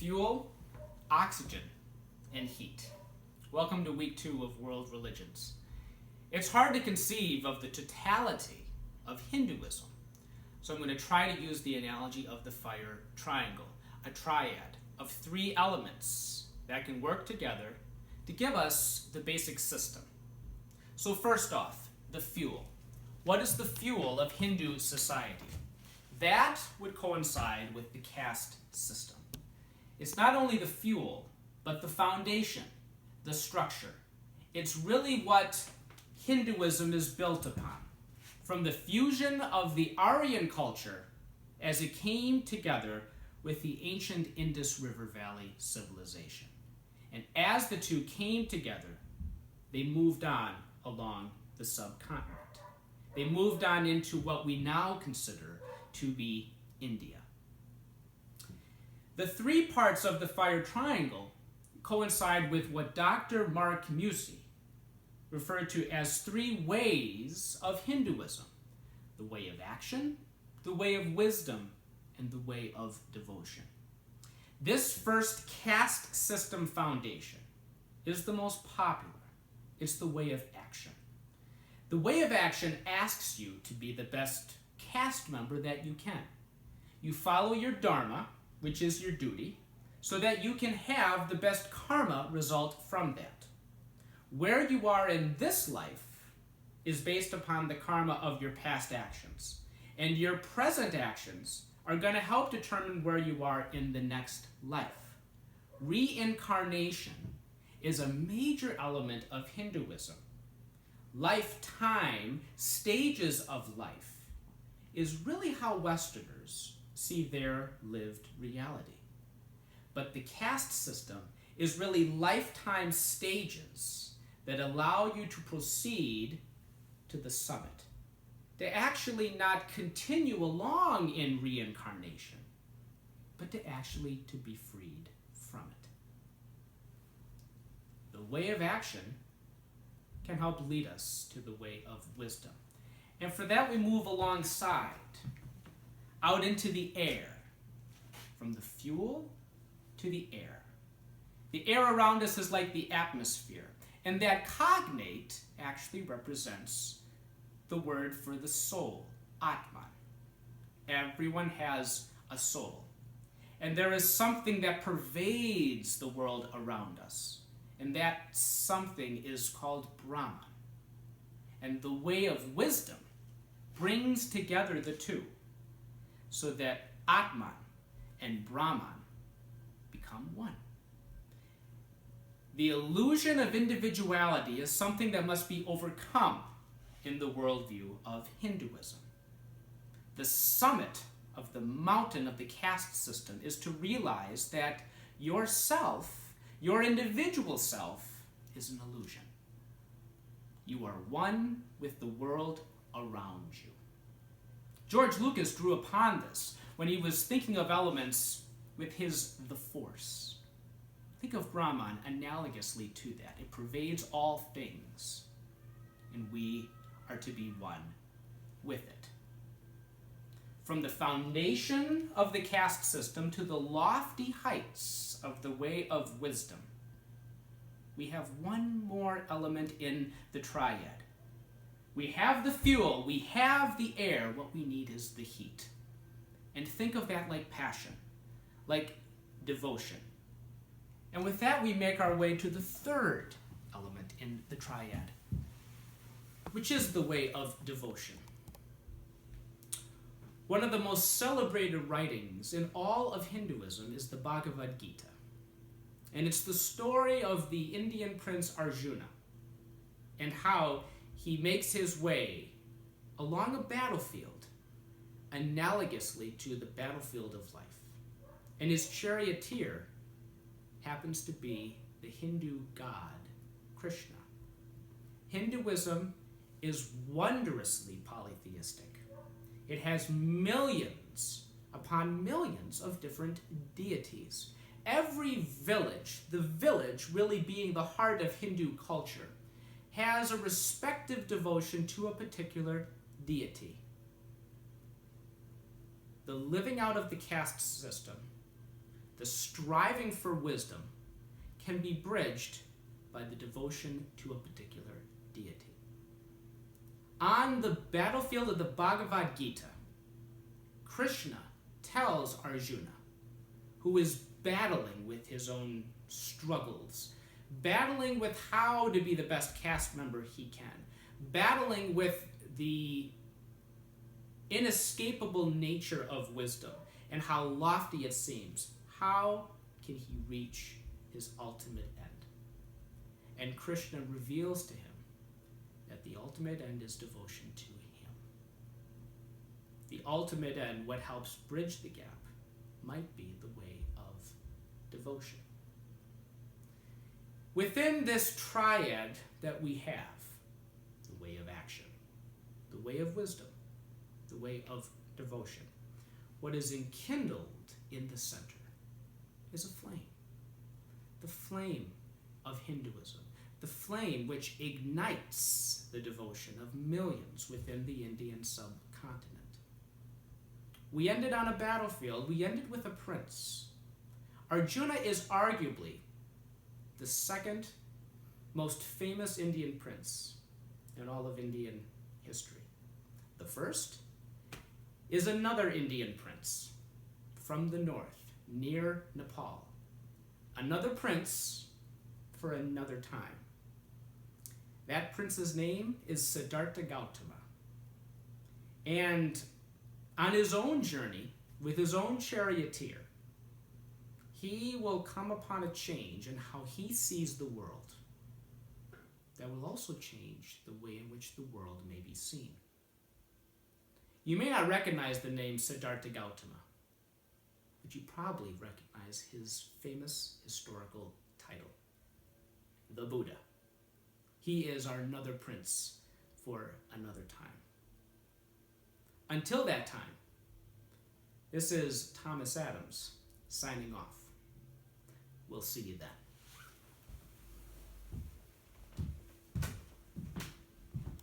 fuel, oxygen, and heat. Welcome to week 2 of World Religions. It's hard to conceive of the totality of Hinduism, so I'm going to try to use the analogy of the fire triangle, a triad of 3 elements that can work together to give us the basic system. So first off, the fuel. What is the fuel of Hindu society? That would coincide with the caste system. It's not only the fuel, but the foundation, the structure. It's really what Hinduism is built upon. From the fusion of the Aryan culture as it came together with the ancient Indus River Valley civilization. And as the two came together, they moved on along the subcontinent. They moved on into what we now consider to be India. The 3 parts of the fire triangle coincide with what Dr. Mark Musi referred to as 3 ways of Hinduism: the way of action, the way of wisdom, and the way of devotion. This first caste system foundation is the most popular. It's the way of action. The way of action asks you to be the best caste member that you can. You follow your dharma, which is your duty, so that you can have the best karma result from that. Where you are in this life is based upon the karma of your past actions, and your present actions are going to help determine where you are in the next life. Reincarnation is a major element of Hinduism. Lifetime, stages of life, is really how Westerners see their lived reality. But the caste system is really lifetime stages that allow you to proceed to the summit, to actually not continue along in reincarnation, but to actually to be freed from it. The way of action can help lead us to the way of wisdom. And for that we move alongside, out into the air, from the fuel to the air. The air around us is like the atmosphere, and that cognate actually represents the word for the soul, Atman. Everyone has a soul, and there is something that pervades the world around us, and that something is called Brahman. And the way of wisdom brings together the two, so that Atman and Brahman become one. The illusion of individuality is something that must be overcome in the worldview of Hinduism. The summit of the mountain of the caste system is to realize that yourself, your individual self, is an illusion. You are one with the world around you. George Lucas drew upon this when he was thinking of elements with his The Force. Think of Brahman analogously to that. It pervades all things, and we are to be one with it. From the foundation of the caste system to the lofty heights of the way of wisdom, we have one more element in the triad. We have the fuel, we have the air, what we need is the heat. And think of that like passion, like devotion. And with that, we make our way to the 3rd element in the triad, which is the way of devotion. One of the most celebrated writings in all of Hinduism is the Bhagavad Gita. And it's the story of the Indian prince Arjuna and how he makes his way along a battlefield analogously to the battlefield of life. And his charioteer happens to be the Hindu god Krishna. Hinduism is wondrously polytheistic. It has millions upon millions of different deities. Every village, the village really being the heart of Hindu culture, has a respective devotion to a particular deity. The living out of the caste system, the striving for wisdom, can be bridged by the devotion to a particular deity. On the battlefield of the Bhagavad Gita, Krishna tells Arjuna, who is battling with his own struggles, battling with how to be the best caste member he can, battling with the inescapable nature of wisdom and how lofty it seems. How can he reach his ultimate end? And Krishna reveals to him that the ultimate end is devotion to him. The ultimate end, what helps bridge the gap, might be the way of devotion. Within this triad that we have, the way of action, the way of wisdom, the way of devotion, what is enkindled in the center is a flame. The flame of Hinduism, the flame which ignites the devotion of millions within the Indian subcontinent. We ended on a battlefield. We ended with a prince. Arjuna is arguably the second most famous Indian prince in all of Indian history. The first is another Indian prince from the north, near Nepal. Another prince for another time. That prince's name is Siddhartha Gautama. And on his own journey, with his own charioteer, he will come upon a change in how he sees the world that will also change the way in which the world may be seen. You may not recognize the name Siddhartha Gautama, but you probably recognize his famous historical title, the Buddha. He is our another prince for another time. Until that time, this is Thomas Adams signing off. We'll see you then.